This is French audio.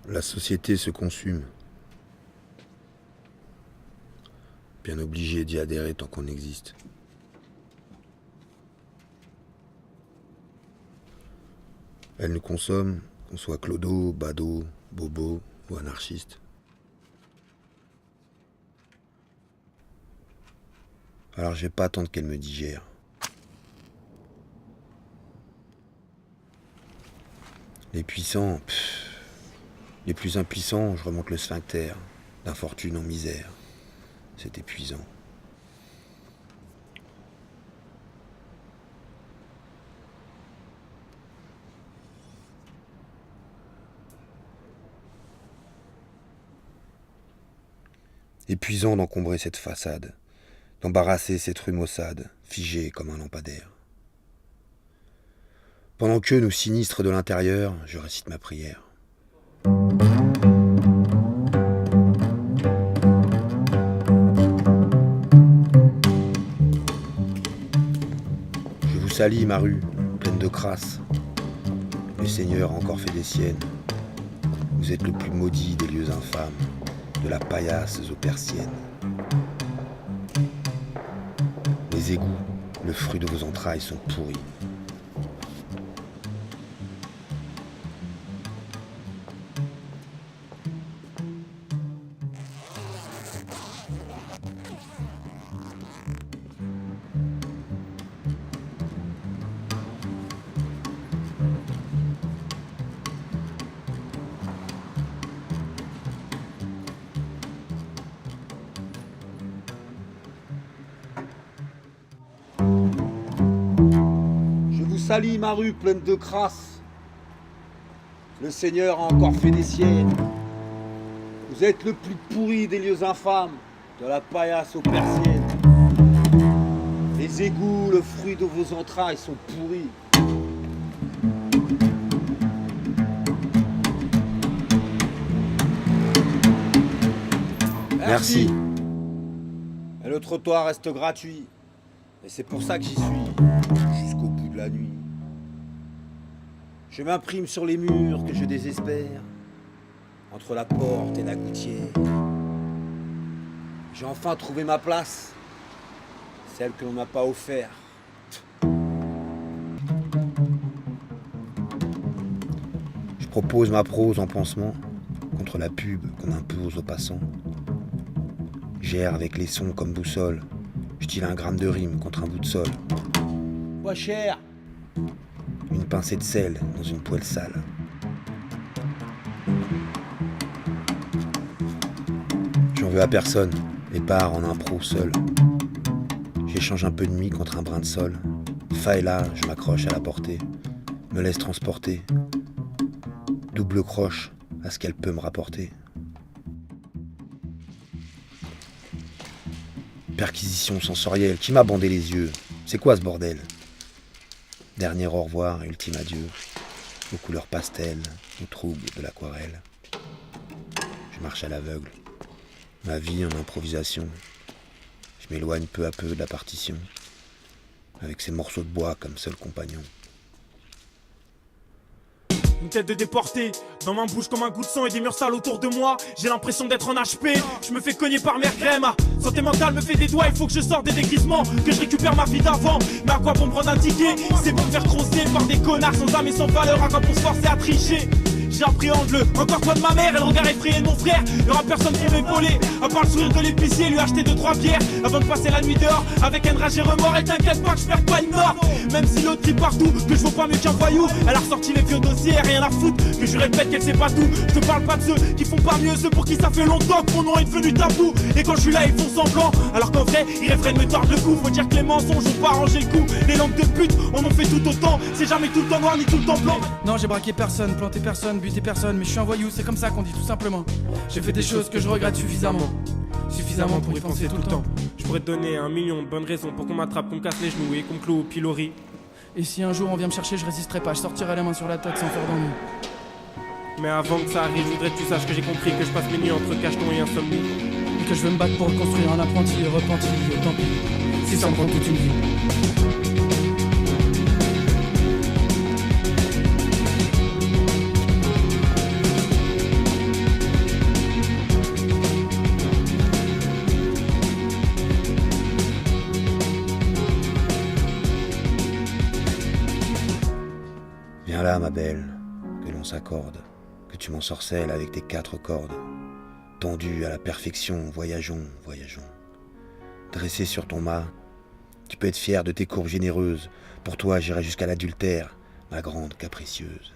La société se consume. Bien obligé d'y adhérer tant qu'on existe. Elle nous consomme, qu'on soit clodo, bado, bobo ou anarchiste. Alors j'ai pas attendre qu'elle me digère. Les puissants, les plus impuissants, je remonte le sphincter, d'infortune en misère. C'est épuisant. Épuisant d'encombrer cette façade, d'embarrasser cette rue maussade, figée comme un lampadaire. Pendant que, nous sinistres de l'intérieur, je récite ma prière. Je vous salis ma rue, pleine de crasse. Le Seigneur a encore fait des siennes. Vous êtes le plus maudit des lieux infâmes, de la paillasse aux persiennes. Les égouts, le fruit de vos entrailles sont pourris. Salis ma rue pleine de crasse. Le Seigneur a encore fait des siennes. Vous êtes le plus pourri des lieux infâmes, de la paillasse aux persiennes. Les égouts, le fruit de vos entrailles sont pourris. Merci. Et le trottoir reste gratuit. Et c'est pour ça que j'y suis, jusqu'au bout de la nuit. Je m'imprime sur les murs que je désespère, entre la porte et la gouttière. J'ai enfin trouvé ma place, celle que l'on m'a pas offerte. Je propose ma prose en pansement contre la pub qu'on impose aux passants. J'erre avec les sons comme boussole. Je tire un gramme de rime contre un bout de sol. Pas cher. Une pincée de sel dans une poêle sale. J'en veux à personne et pars en impro seul. J'échange un peu de nuit contre un brin de sol. Ça et là, je m'accroche à la portée. Me laisse transporter. Double croche à ce qu'elle peut me rapporter. Perquisition sensorielle, qui m'a bandé les yeux? C'est quoi ce bordel? Dernier au revoir, ultime adieu, aux couleurs pastel, au trouble de l'aquarelle. Je marche à l'aveugle, ma vie en improvisation. Je m'éloigne peu à peu de la partition, avec ces morceaux de bois comme seul compagnon. Une tête de déporté, dans ma bouche comme un goût de sang et des murs sales autour de moi. J'ai l'impression d'être en HP, je me fais cogner par mère crème. Ma santé mentale me fait des doigts, il faut que je sorte des dégrissements, que je récupère ma vie d'avant. Mais à quoi bon prendre un ticket? C'est bon de faire crosser par des connards sans âme et sans valeur. À quoi pour se forcer à tricher? J'appréhende le encore toi de ma mère et le regard effrayé de mon frère. Y'aura personne pour m'épauler, à part le sourire de l'épicier, lui acheter 2-3 bières avant de passer la nuit dehors avec haine, rage et remords. Et t'inquiète pas que je perds pas une mort, même si l'autre crie partout que je vaux pas mieux qu'un voyou. Elle a ressorti les vieux dossiers, rien à foutre que je lui répète qu'elle sait pas tout. Je te parle pas de ceux qui font pas mieux, ceux pour qui ça fait longtemps que mon nom est devenu tabou. Et quand je suis là ils font semblant, alors qu'en vrai ils rêveraient de me tordre le cou. Faut dire que les mensonges ont pas arrangé le coup. Les langues de pute on en fait tout autant. C'est jamais tout le temps noir ni tout le temps blanc. Non, j'ai braqué personne, planté personne, buté personne, mais je suis un voyou, c'est comme ça qu'on dit tout simplement. J'ai fait des choses que je regrette suffisamment pour y penser tout le temps. Je pourrais te donner 1 million de bonnes raisons pour qu'on m'attrape, qu'on me casse les genoux et qu'on me cloue au pilori. Et si un jour on vient me chercher, je résisterai pas, je sortirai la main sur la tête sans faire d'ennui. Mais avant que ça arrive, je voudrais que tu saches que j'ai compris que je passe mes nuits entre cacheton et insomnie. Et que je veux me battre pour reconstruire un apprenti et repenti, et tant pis, si ça me prend toute une vie. Voilà, ma belle, que l'on s'accorde, que tu m'ensorcelles avec tes 4 cordes. Tendu à la perfection, voyageons, voyageons. Dressé sur ton mât, tu peux être fier de tes courbes généreuses. Pour toi, j'irai jusqu'à l'adultère, ma grande capricieuse.